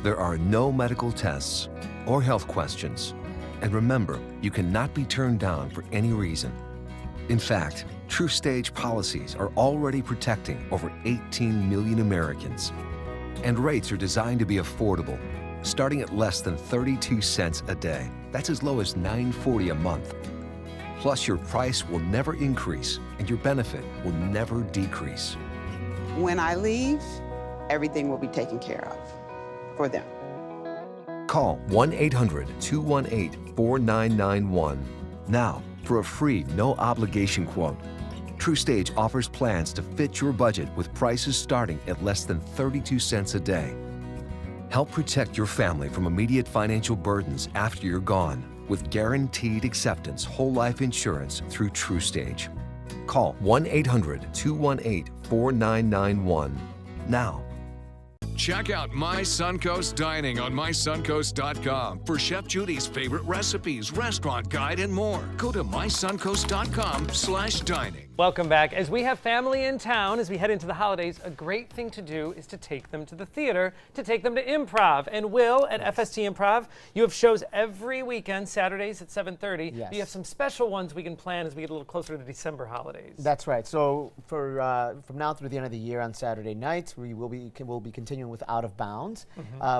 There are no medical tests or health questions. And remember, you cannot be turned down for any reason. In fact, TrueStage policies are already protecting over 18 million Americans. And rates are designed to be affordable, starting at less than 32 cents a day. That's as low as $9.40 a month. Plus, your price will never increase and your benefit will never decrease. When I leave, everything will be taken care of for them. Call 1-800-218-4991 now for a free, no-obligation quote. TrueStage offers plans to fit your budget with prices starting at less than 32 cents a day. Help protect your family from immediate financial burdens after you're gone with guaranteed acceptance whole life insurance through TrueStage. Call 1-800-218-4991 now. Check out My Suncoast Dining on mysuncoast.com for Chef Judy's favorite recipes, restaurant guide, and more. Go to mysuncoast.com/dining. Welcome back. As we have family in town, as we head into the holidays, a great thing to do is to take them to the theater, to take them to improv. And Will, at FST Improv, you have shows every weekend, Saturdays at 7:30. Yes. You have some special ones we can plan as we get a little closer to the December holidays. That's right. So for from now through the end of the year on Saturday nights, we'll be continuing with Out of Bounds,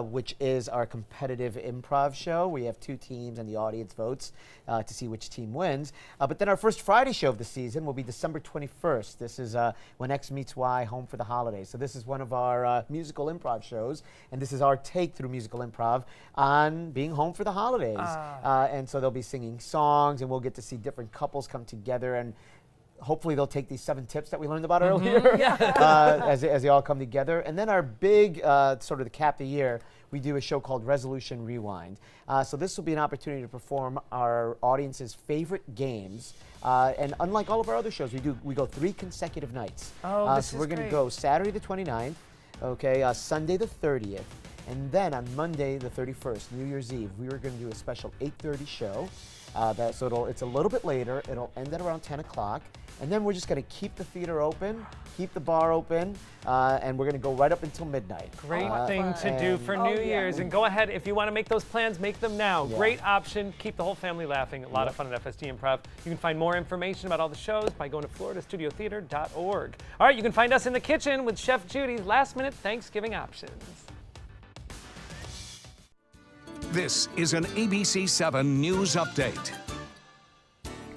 which is our competitive improv show. We have two teams and the audience votes to see which team wins. But then our first Friday show of the season will be December 21st. This is When X Meets Y, Home for the Holidays. So this is one of our musical improv shows, and this is our take through musical improv on being home for the holidays. And so they'll be singing songs, and we'll get to see different couples come together, and hopefully they'll take these 7 tips that we learned about earlier as they all come together. And then our big sort of the cap of the year, we do a show called Resolution Rewind. So this will be an opportunity to perform our audience's favorite games. And unlike all of our other shows, we go 3 consecutive nights. Oh, so we're going to go Saturday the 29th, okay, Sunday the 30th, and then on Monday the 31st, New Year's Eve, we are going to do a special 8:30 show. So it's a little bit later. It'll end at around 10 o'clock. And then we're just going to keep the theater open, keep the bar open, and we're going to go right up until midnight. Great thing to do for New Year's. And go ahead, if you want to make those plans, make them now. Yeah. Great option. Keep the whole family laughing. A lot of fun at FSD Improv. You can find more information about all the shows by going to floridastudiotheater.org. All right, you can find us in the kitchen with Chef Judy's last-minute Thanksgiving options. This is an ABC 7 News Update.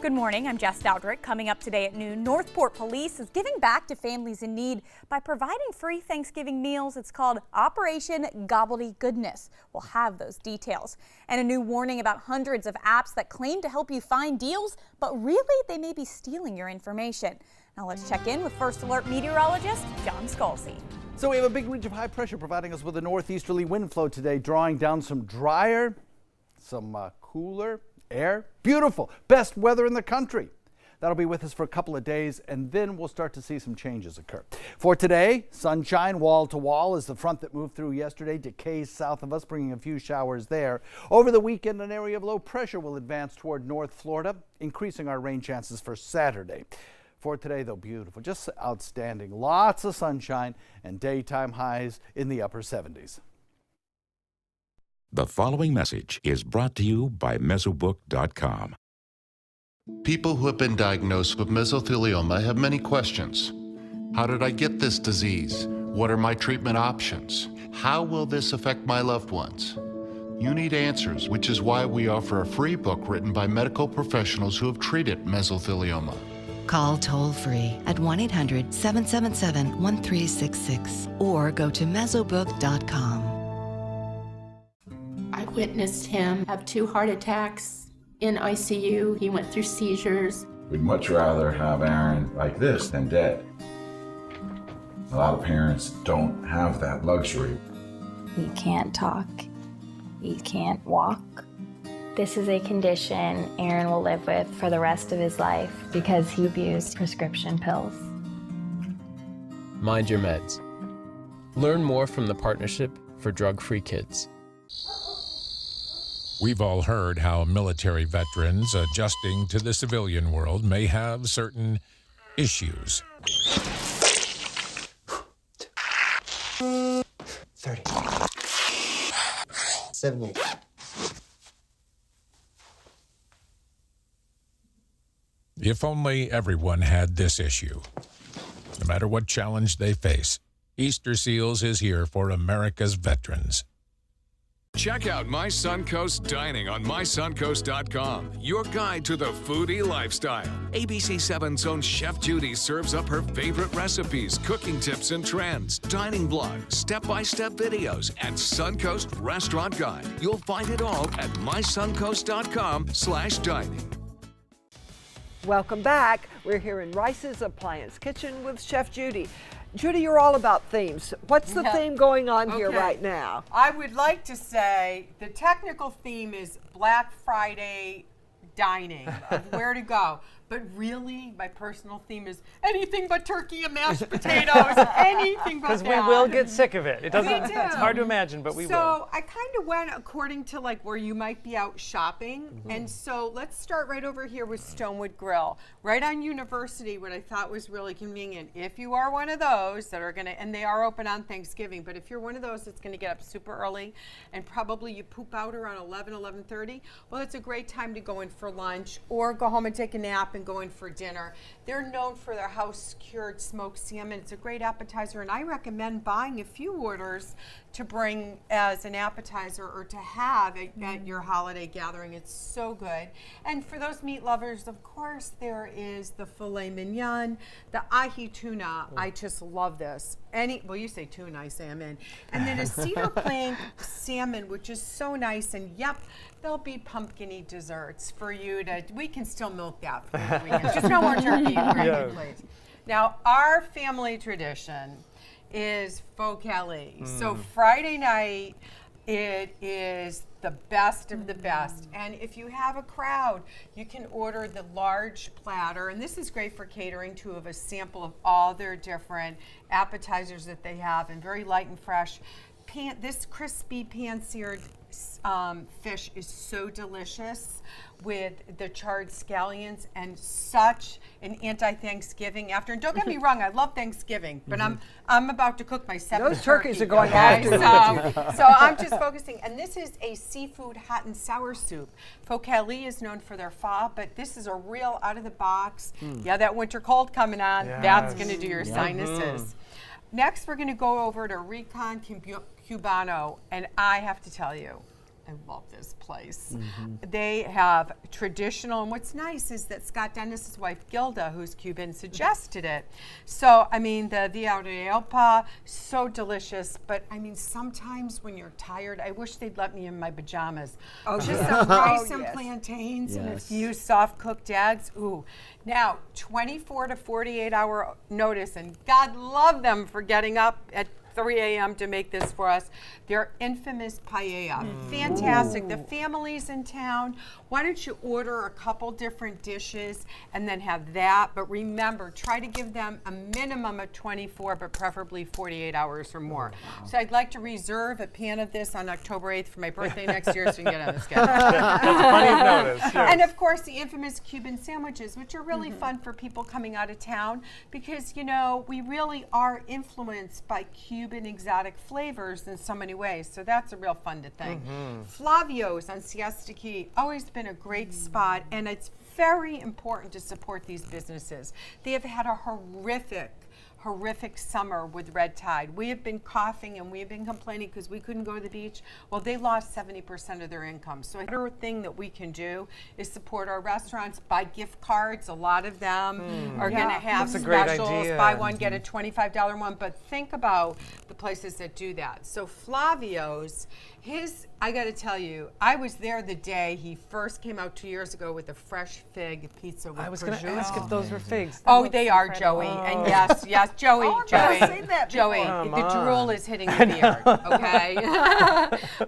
Good morning, I'm Jess Dowdrick. Coming up today at noon, Northport Police is giving back to families in need by providing free Thanksgiving meals. It's called Operation Gobbledygoodness. We'll have those details. And a new warning about hundreds of apps that claim to help you find deals, but really they may be stealing your information. Now let's check in with First Alert meteorologist John Scalzi. So we have a big ridge of high pressure providing us with a northeasterly wind flow today, drawing down some drier, some cooler air. Beautiful. Best weather in the country. That'll be with us for a couple of days, and then we'll start to see some changes occur. For today, sunshine wall to wall as the front that moved through yesterday decays south of us, bringing a few showers there. Over the weekend, an area of low pressure will advance toward North Florida, increasing our rain chances for Saturday. For today, though, beautiful, just outstanding. Lots of sunshine and daytime highs in the upper 70s. The following message is brought to you by Mesobook.com. People who have been diagnosed with mesothelioma have many questions. How did I get this disease? What are my treatment options? How will this affect my loved ones? You need answers, which is why we offer a free book written by medical professionals who have treated mesothelioma. Call toll-free at 1-800-777-1366 or go to Mesobook.com. I witnessed him have 2 heart attacks in ICU. He went through seizures. We'd much rather have Aaron like this than dead. A lot of parents don't have that luxury. He can't talk. He can't walk. This is a condition Aaron will live with for the rest of his life because he abused prescription pills. Mind your meds. Learn more from the Partnership for Drug-Free Kids. We've all heard how military veterans adjusting to the civilian world may have certain issues. 30. 78. If only everyone had this issue. No matter what challenge they face, Easter Seals is here for America's veterans. Check out My Suncoast Dining on mysuncoast.com, your guide to the foodie lifestyle. ABC 7's own Chef Judy serves up her favorite recipes, cooking tips and trends, dining blogs, step-by-step videos, and Suncoast Restaurant Guide. You'll find it all at mysuncoast.com/dining. Welcome back. We're here in Rice's Appliance Kitchen with Chef Judy. Judy, you're all about themes. What's the theme going on here right now? I would like to say the technical theme is Black Friday dining, of where to go. But really, my personal theme is anything but turkey and mashed potatoes, anything but that. Because we will get sick of it. It doesn't. We do. It's hard to imagine, but we will. So I kind of went according to like where you might be out shopping. And so let's start right over here with Stonewood Grill, right on University, what I thought was really convenient. If you are one of those that are gonna, and they are open on Thanksgiving, but if you're one of those that's gonna get up super early and probably you poop out around 11, 11:30, well, it's a great time to go in for lunch or go home and take a nap and go in for dinner. They're known for their house-cured smoked salmon. It's a great appetizer, and I recommend buying a few orders to bring as an appetizer or to have at your holiday gathering. It's so good. And for those meat lovers, of course, there is the filet mignon, the ahi tuna. I just love this. Well, you say tuna, I say I'm in. And then a cedar plank salmon, which is so nice. And yep, there'll be pumpkin-y desserts for you to, we can still milk that for the weekend. Just no more turkey, please. Now, our family tradition is faux Kelly. So Friday night, It is the best of the best. And if you have a crowd, you can order the large platter. And this is great for catering to a sample of all their different appetizers that they have, and very light and fresh. This crispy pan-seared fish is so delicious with the charred scallions, and such an anti-Thanksgiving after. And don't get me wrong, I love Thanksgiving, but I'm about to cook my 7th Those turkeys turkey, are going okay? after So I'm just focusing. And this is a seafood hot and sour soup. Focali is known for their pho, but this is a real out of the box. Yeah, that winter cold coming on, that's going to do your sinuses. Next, we're going to go over to Rincon Cubano, and I have to tell you, I love this place. They have traditional, and what's nice is that Scott Dennis's wife, Gilda, who's Cuban, suggested it. So, I mean, the Areopa, so delicious, but I mean, sometimes when you're tired, I wish they'd let me in my pajamas. Just some rice and plantains and a few soft-cooked eggs. Ooh. Now, 24 to 48 hour notice, and God love them for getting up at 3 a.m. to make this for us. Their infamous paella. Fantastic. The family's in town. Why don't you order a couple different dishes and then have that? But remember, try to give them a minimum of 24, but preferably 48 hours or more. So I'd like to reserve a pan of this on October 8th for my birthday next year, so you can get on the schedule. That's plenty of notice. Sure. And of course, the infamous Cuban sandwiches, which are really fun for people coming out of town, because, you know, we really are influenced by Cuban exotic flavors in so many ways. So that's a real fun thing. Flavio's on Siesta Key, always been a great spot, and it's very important to support these businesses. They have had a horrific summer with red tide. We have been coughing and we have been complaining because we couldn't go to the beach. Well, they lost 70% of their income. So another thing that we can do is support our restaurants, buy gift cards. A lot of them are going to have specials. Buy one, get a $25 one. But think about the places that do that. So Flavio's, I got to tell you, I was there the day he first came out 2 years ago with a fresh fig pizza with prosciutto. I was going to ask if those were figs. Oh, they are, Joey. And yes, Joey, Joey, the drool is hitting the beard, okay?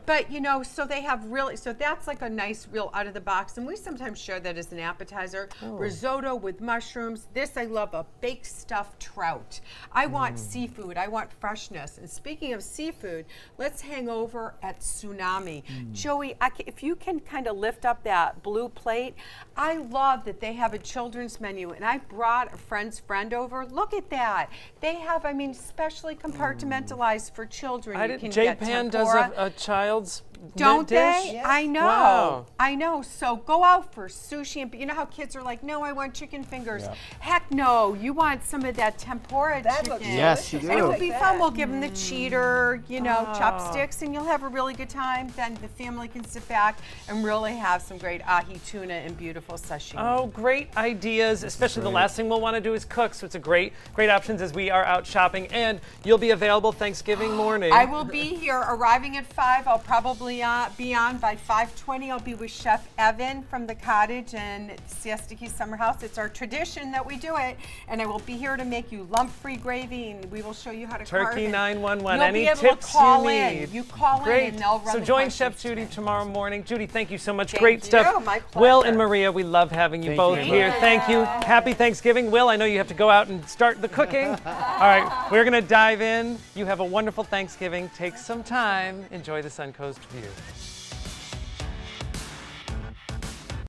But, you know, so they have really, so that's like a nice, real out of the box. And we sometimes share that as an appetizer. Risotto with mushrooms. This I love, a baked stuffed trout. I want seafood. I want freshness. And speaking of seafood, let's hang over at Tsunami. Joey, if you can kind of lift up that blue plate, I love that they have a children's menu, and I brought a friend's friend over. Look at that. They have, I mean, specially compartmentalized for children. Japan does a child's Don't dish? they? Yes. I know. Wow. I know. So go out for sushi, and you know how kids are like, no, I want chicken fingers. Heck no, you want some of that tempura chicken. Yes, you do. And it will be fun. We'll give them the cheater, you know, chopsticks, and you'll have a really good time. Then the family can sit back and really have some great ahi tuna and beautiful sashimi. Oh, great ideas, especially the last thing we'll want to do is cook. So it's a great options as we are out shopping, and you'll be available Thanksgiving morning. I will be here arriving at 5. I'll probably be on by 5:20. I'll be with Chef Evan from the cottage and Siesta Key Summer House. It's our tradition that we do it, and I will be here to make you lump-free gravy, and we will show you how to carve Turkey it. 911. You'll Any be able tips to call you in. need? You call Great. in, and they'll run So the join questions Chef Judy tomorrow morning. Judy, thank you so much. Thank Great you. stuff. My Will pleasure. and Maria, we love having you Thank both you. here. Thank you. Happy Thanksgiving. Will, I know you have to go out and start the cooking. All right, we're going to dive in. You have a wonderful Thanksgiving. Take some time. Enjoy the Suncoast view.